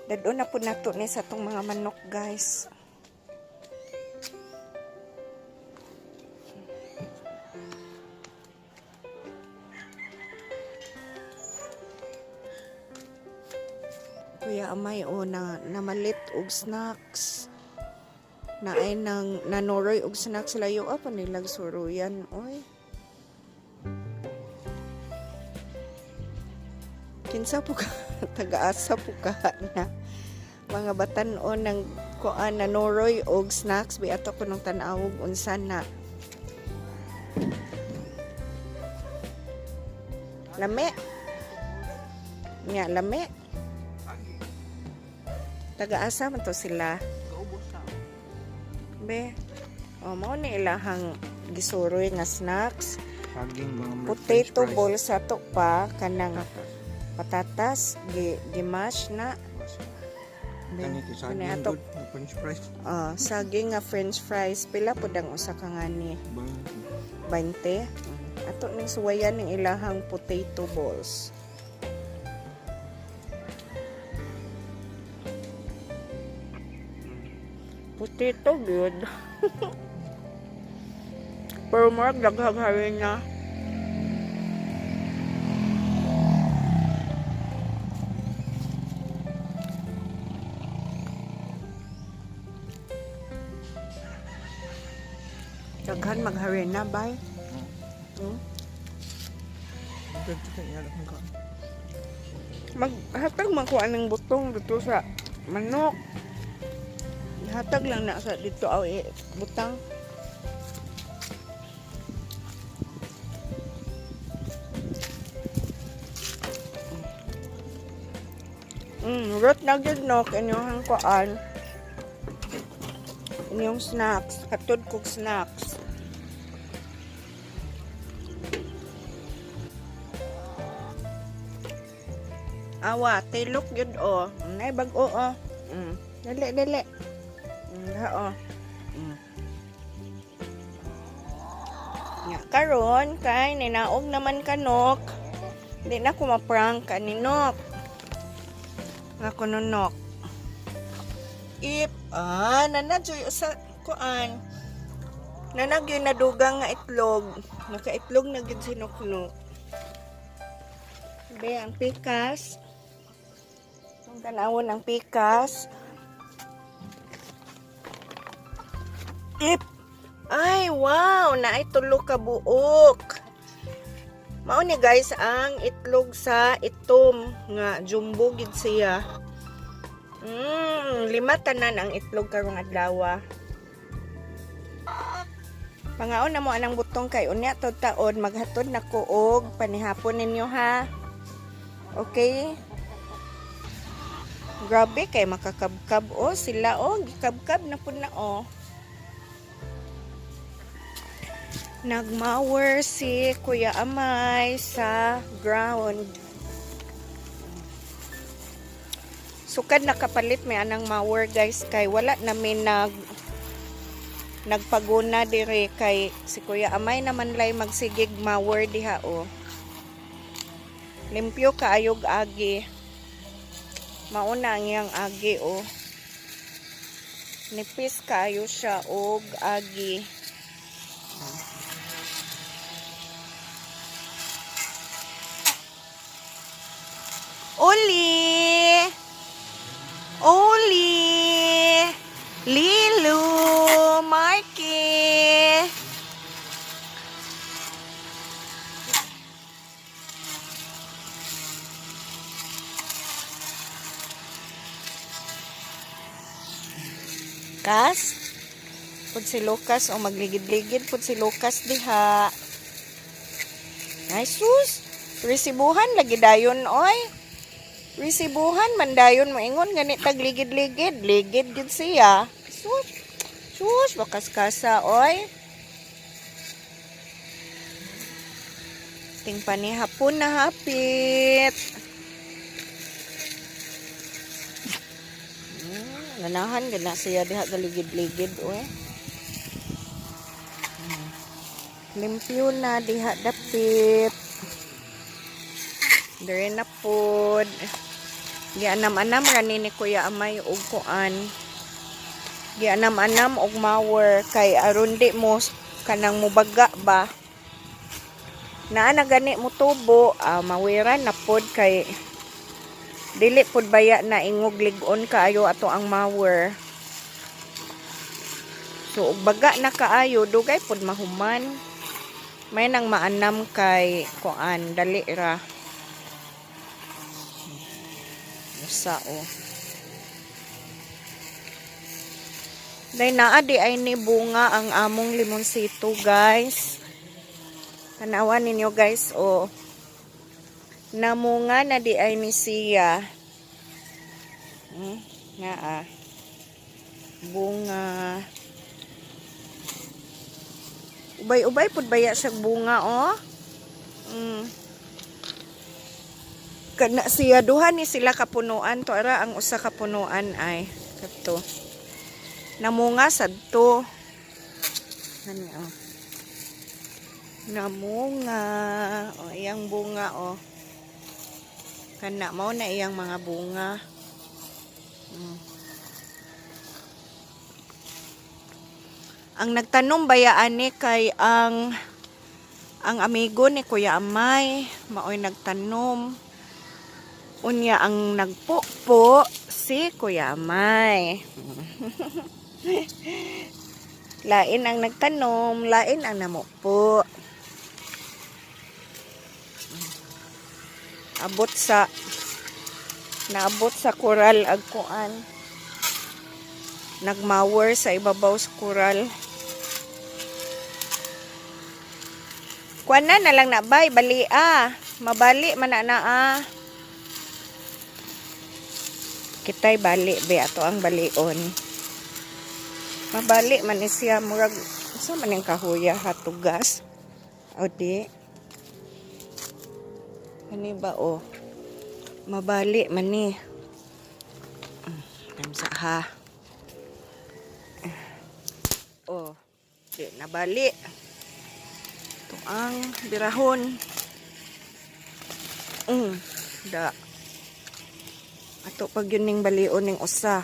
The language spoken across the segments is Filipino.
Dadon na po nato ni sa tong mga manok, guys. Kuya amay o namalit og snacks. Na ay nang nanoroy og snacks layo pa nilag suruyan oy. Kinsa po ka taga-asa po ka na mga batan-on ng kuan nanoroy og snacks bi ato ko nung tan-awog unsa na. Lame. Nya lame. Taga-asa man to sila. Be. O mao ni ilahang gisuroy nga snacks. Potato ball sa to pa kanang patatas gimash na. Kani ato French fries. Saging nga French fries pila pud ang usa ka ngani? 20. Ato ning suwayan ning ilahang potato balls. Potato good. Pero marag daghag-hari na. Daghan maghari na bay. Maghatag man ko anong butong dito sa manok. Hatag lang na sa dito aw butang. Rot na gyud no inyong kuan. Inyong snacks, katud kog snacks. Awa, tilok gyud o. Nay bag-o o. Dali. Nga karon kay ninaog naman kanok. Di na ko ma-prank kaninok. Nga kununok. Nanadyoy sa kuan. Nanagyoy na dugang nga itlog. Naka-itlog na gyud sinukno. Be ang pikas. Ang tanawon ang pikas. Ay, wow! Naay tulo ka buok. Mao ni guys ang itlog sa itom nga jumbo gid siya. 5 tanan ang itlog karong adlaw. Pangaon na mo anang butong kay unya to taon maghatod na ko og panihapon ninyo ha. Okay? Grabe kay makakabkab sila gikabkab na pud na Nagmower si Kuya Amay sa ground. Sukad nakapalit may anang mower guys kay wala namin nagpaguna dire kay si Kuya Amay naman lay magsigig mower diha Limpyo kaayog agi. Mauna ang iyang agi Nipis kaayo siya og agi. Oli, Lilu, Marky. Kas? Pud si Lucas magligid-ligid pud si Lucas diha. Ay sus, resibuhan lagi dayon Resibuhan mandayon mo ingon ganit tagligid-ligid, ligid gid siya. Sus, bakas kasa Ting panihapon na hapit. Ganahan gana siya diha galigid-ligid Limpyo na diha dapit. Dire na pod. Gianam-anam rani ni Kuya Amay og kuan. Gianam-anam og mower kay aron di mo kanang mubaga ba. Naa na gani mo tubo, mawiran na pod kay dili pod baya na ingog lig-on kaayo ato ang mower. So og baga na kaayo dugay pod mahuman. May nang maanam kay kuan dali ra. Usa o. Day naa di ay ni bunga ang among limonsito, guys. Tanawan ninyo, guys, o. Namunga na di ay ni siya. Nga bunga. Ubay-ubay pud baya sa bunga, oh. Kana siya duha ni sila kapunuan to ara ang usa ka punuan ay kato. Namunga sadto. Ano oh. Namunga. O iyang bunga oh. Kana mao na iyang mga bunga. Ang nagtanom bayaan ni kay ang amigo ni Kuya Amay maoy nagtanom. Unya ang nagpupo si Kuya Amay. Lain ang nagtanom, lain ang namupo. Naabot sa kural ag kuan. Nagmower sa ibabaw sa kural. Kuan na lang na bay, bali mabali man na Kitay bali be ato ang balion. Mabali man siya murag sa man ang kahuya hatugas. O di. Ani ba o? Mabali man ni. Tamsa ha. O, di nabali. Ito ang birahon. Da. Ato pag yun ning balion ning usa.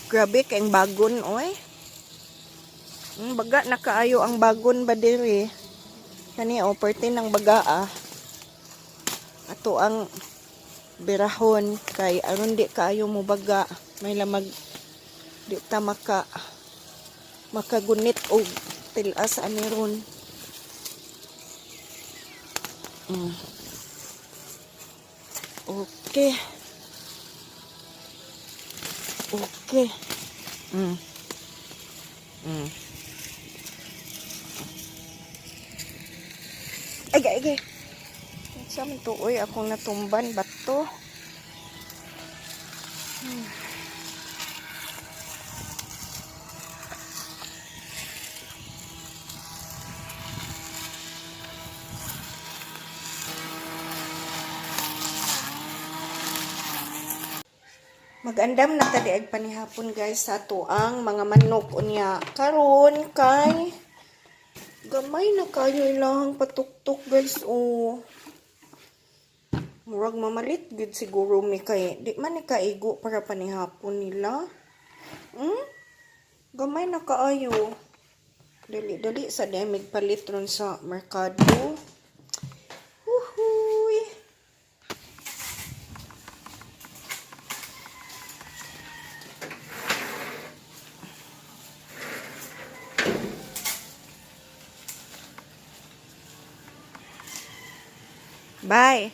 Grabe kayong bagon oy. Baga na kaayo ang bagon ba diri. Kani operte ng baga Ato ang birahon kay aron di kaayo mo baga. May lamag di ta makagunit og tilas ani ron. Okay. Okay. Ay. Sa man to oy akong natumban bato. Magandam na tadi ag panihapon guys sa tuang mga manok unya karon kay gamay na kayo ilang patuktok guys murag mamalit gud siguro mi kay di man ni kaigo para panihapon nila. Gamay na kaayo. Dali sa demig palit ron sa merkado. Bye.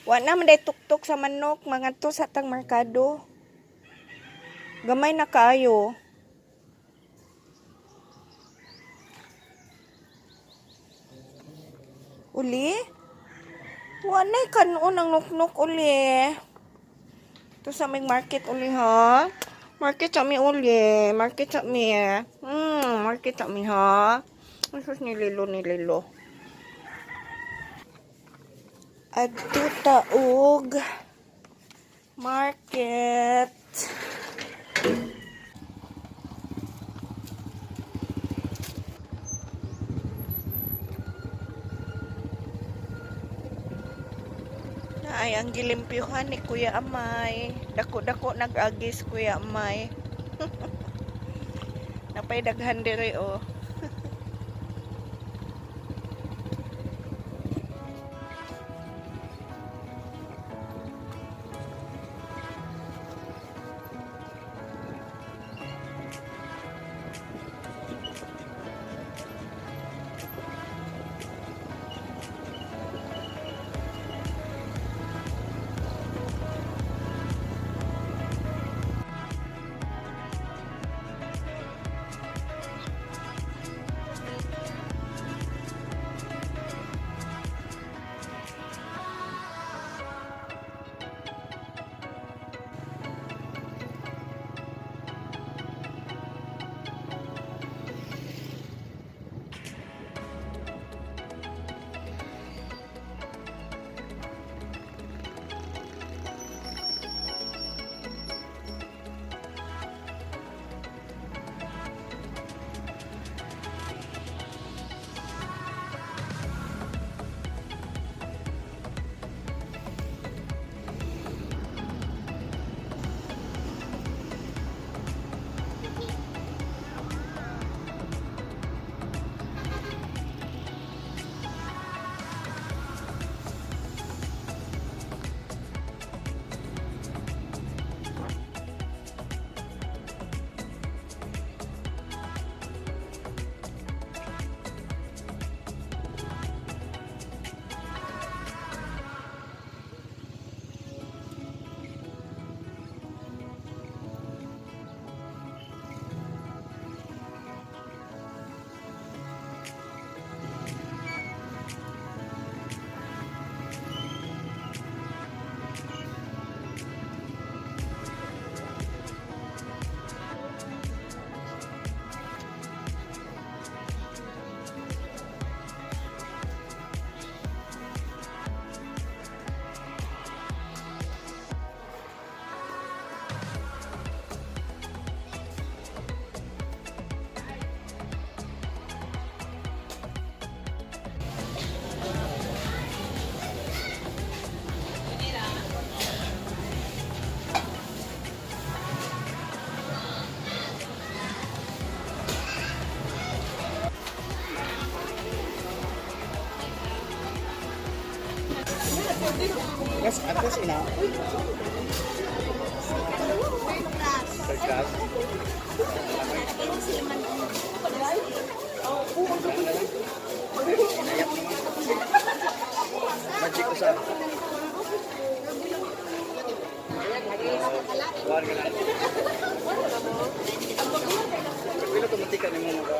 Wa na man day tuktok sa manok mga to sa tang merkado. Gamay na kaayo. Uli? Wa na kanon ang nuknuk uli. To sa may market uli ha. Market sa mi uli. Market sa mi ha. Asus ni lilo. Adto taog market. Ay, ang gilimpyuhan ni Kuya Amay. Dako-dako nag-agis Kuya Amay. Napay daghan diri oh. Yes, address ina. Sarkas. Magic ko sa. War ka na. Pila to matika ni mo mga.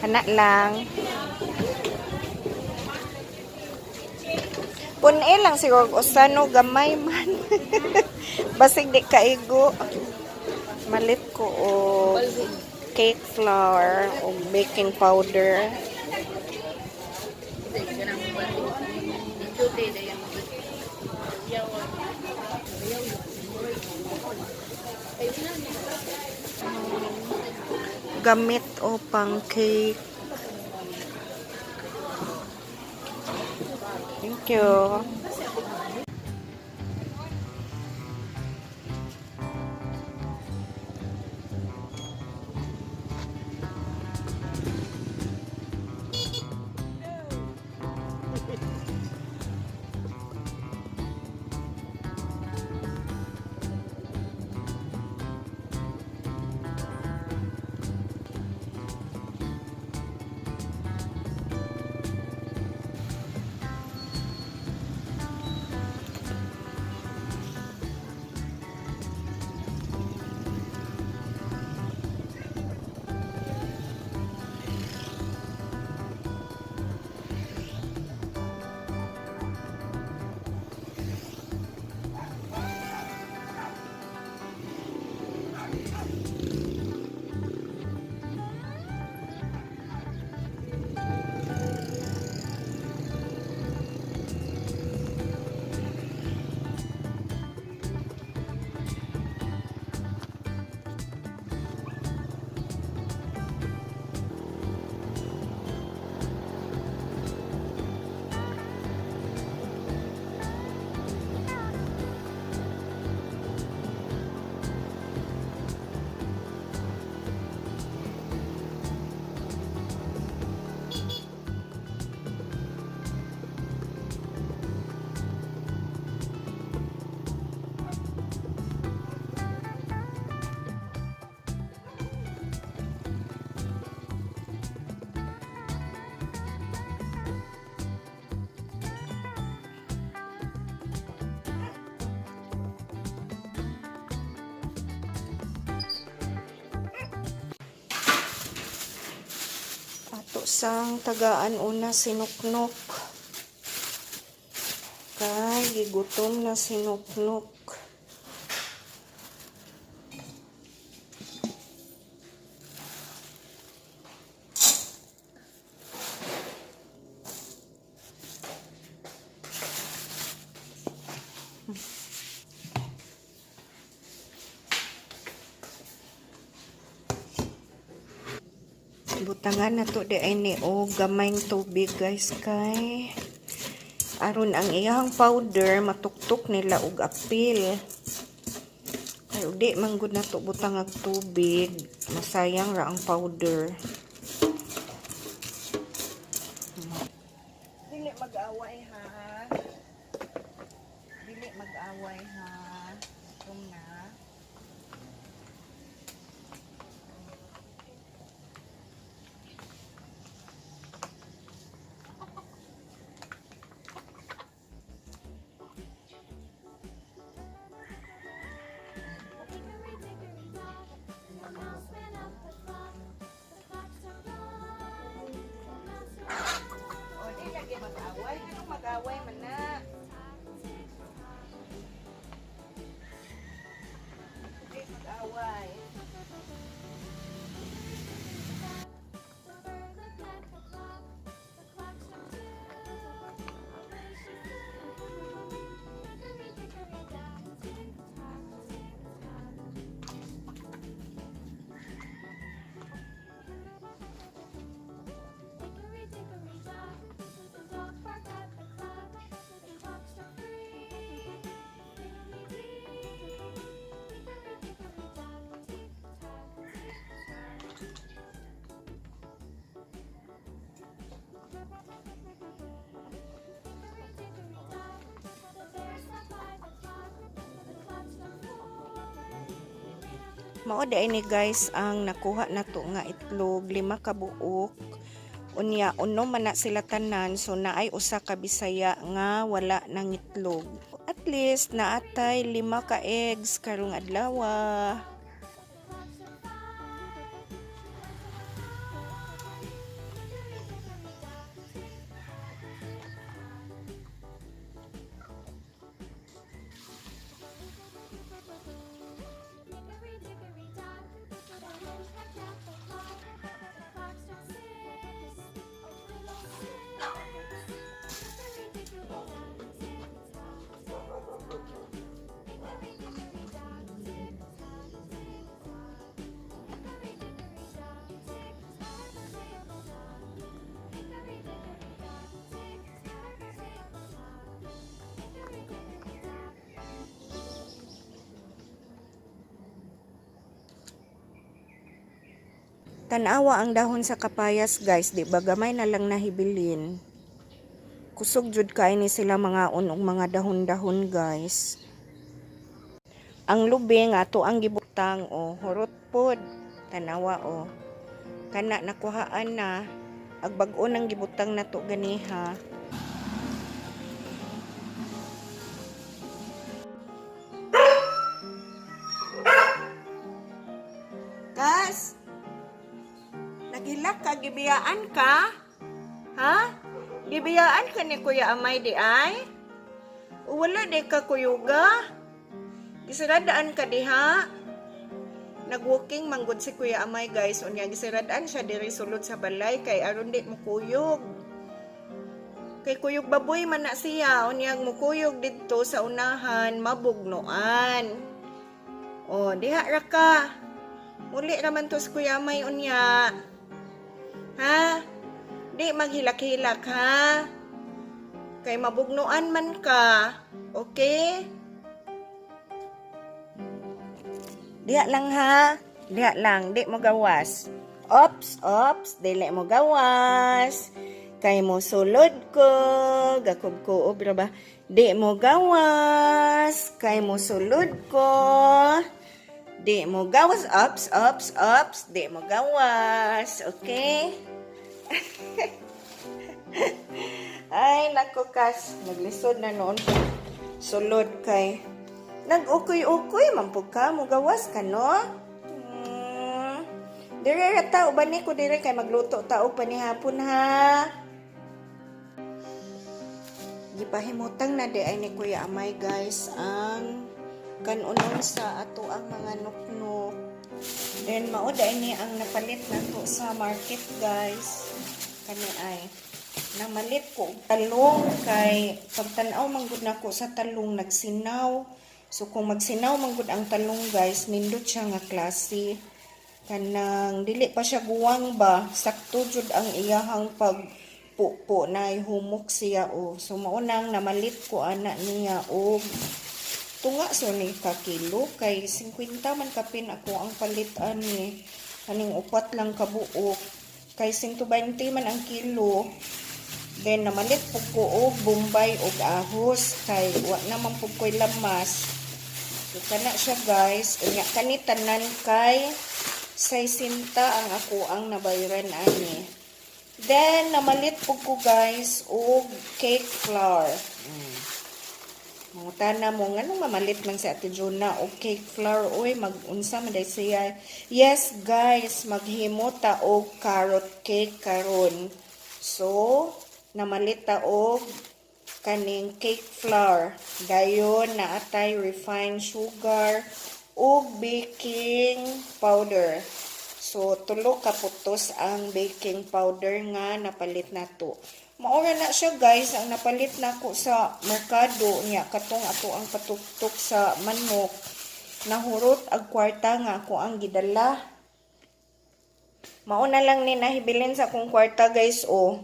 Anak lang. Pun-e lang siguro usano gamay man. Basig di kaigo. Malit ko og cake flour o baking powder. Gamit o pang cake. Thank you. Sang tagaan una sinuknok. Kay gigutom na sinuknok. Butangan na to di ay ni o gamayng tubig guys kay aron ang iyang powder matuktok nila og apil. Kay di man gud na to butang og tubig, masayang ra ang powder. Dili mag-away ha. Dili mag-away ha. Tum na. Mag-away, anong mag-away man na? Hindi mag-away. Mao di ni guys ang nakuha nato nga itlog, 5 ka buok. Unya uno man na sila tanan, so naay usa ka Bisaya nga wala nang itlog. At least naatay 5 ka eggs karong adlaw. Tanawa ang dahon sa kapayas guys, di ba gamay na lang nahibilin. Kusog jud kay ni sila mga unong mga dahon-dahon guys. Ang lubing ato ang gibutang o hurot pod. Tanawa o. Kana nakuhaan na agbag-o nang gibutang nato ganiha. Kas nagilak ka, gibiyaan ka? Ha? Gibiyaan ka ni Kuya Amay di ay? O wala di ka kuyuga? Gisiradaan ka diha? Nag-walking manggod si Kuya Amay guys. Unya gisiradaan siya diri sulod sa balay kay aron di mo kuyog. Kay kuyog baboy man na siya. Unya mo kuyog didto sa unahan, mabugnoan. O, diha ra ka. Muli raman to si Kuya Amay unya. Ha? Di maghilak-hilak ha? Kay mabugnuan man ka. Okay? Diya lang ha? Diya lang. Di mo gawas. Ops. Dili mo gawas. Kay mo sulod ko. Gakob ko. Obra ba? Di mo gawas. Kay mo sulod ko. Di mo gawas. Ops. Di mo gawas. Okay? Ay, nako kas. Naglisod na noon. Sulod kay. Nag-ukoy-ukoy. Mampug ka. Mugawas ka, no? Dire ta uban ni ko dire kay magluto ta og panihapon ha. Gipahimutang na di ay ni Kuya Amay guys ang kanunon sa ato ang mga nuknuk. Then mao da ni ang napalit nato sa market guys. Kani ay namalit ko og talong kay pagtan-aw man gud nako sa talong nagsinaw. So kung magsinaw man gud ang talong guys, nindot siya nga klase. Kanang dili pa siya guwang ba, sakto jud ang iyahang pagpupo na humok siya o. So mao nang namalit ko ana niya og tunga so ni ka kilo kay 50 man kapin ako ang palit ani. Kaning upat lang ka buok kay 120 man ang kilo. Then namalit pug ko og bombay og ahos kay wa naman pug koy lamas. So kana siya guys, unya kani tanan kay 60 ang ako ang nabayaran ani. Then namalit pug ko guys og cake flour. Mangutana mo nganong mamalit man si Ate Juna og cake flour oy mag-unsa man day siya. Yes guys, maghimo ta og carrot cake karon. So namalit ta og kaning cake flour. Dayon naatay refined sugar ug baking powder. So tulo ka putos ang baking powder nga napalit nato. Maura na siya guys ang napalit nako sa merkado niya katong ato ang patuktok sa manok. Nahurot ag kwarta nga ako ang gidala. Mao na lang ni nahibilin sa akong kwarta guys o.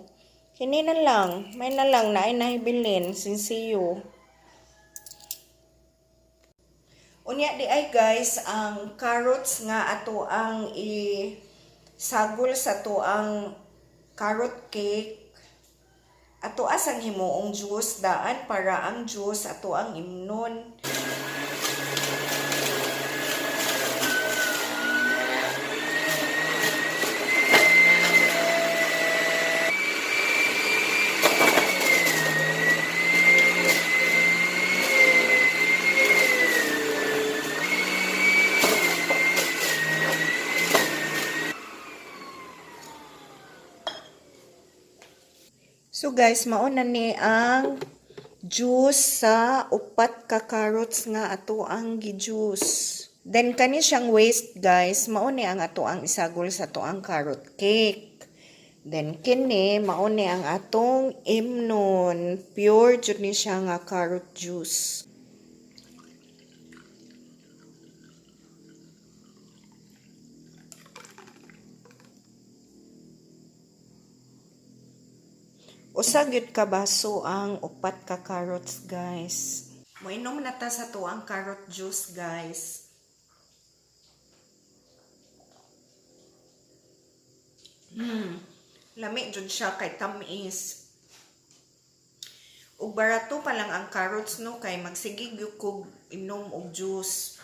Kini na lang, may na lang na ay nahibilin, sinsiyo. Unya di ay guys, ang carrots nga ato ang isagol sa to ang carrot cake. Ato asang himuong juice daan para ang juice ato ang imnon. So guys, mauna ni ang juice sa upat ka carrots nga ato ang gi-juice. Then kani siyang waste guys, mauni ang ato ang isagol sa ato ang carrot cake. Then kini mauni ang atong imnon, pure jud ni siya nga carrot juice. Usa gyud ka baso ang upat ka carrots guys. Moinom na ta sa to ang carrot juice guys. Lami jud siya kay tamis. Ug barato pa lang ang carrots no kay magsigig gyud kog inom og juice.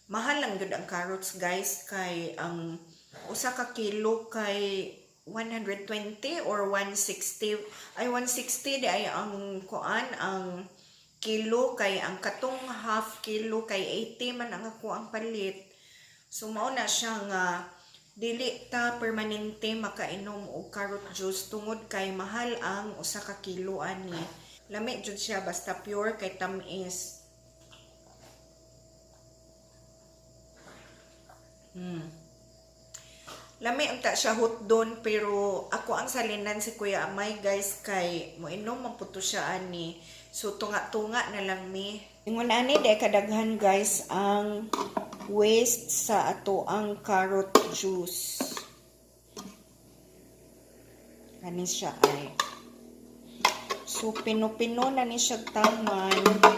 Mahal lang gyud ang carrots guys kay ang usa ka kilo kay 120 or 160 ay 160 di ay ang kuan ang kilo kay ang katong half kilo kay 80 man ang ako ang palit. So mao na siya nga dili ta permanente makainom og carrot juice tungod kay mahal ang usa ka kilo ani. Lami jud siya basta pure kay tamis. Lami unta siya hotdon pero ako ang salinan si Kuya Amay guys kay moinom man puto siya ani. So tunga-tunga na lang mi. Ingon ani day kadaghan guys ang waste sa ato ang carrot juice. Kani siya ay. So pino-pino na ni siya taman.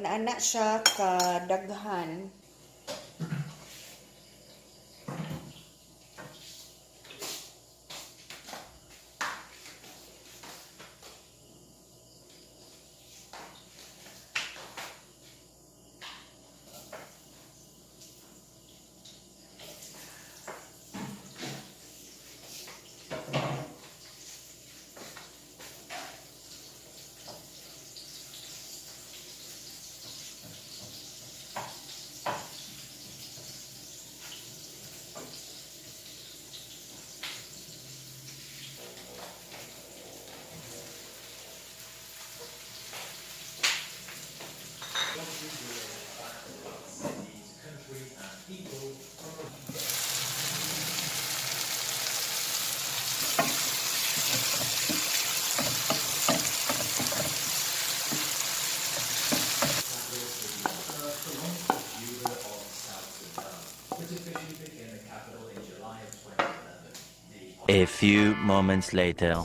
Anak siya kadaghan. A few moments later.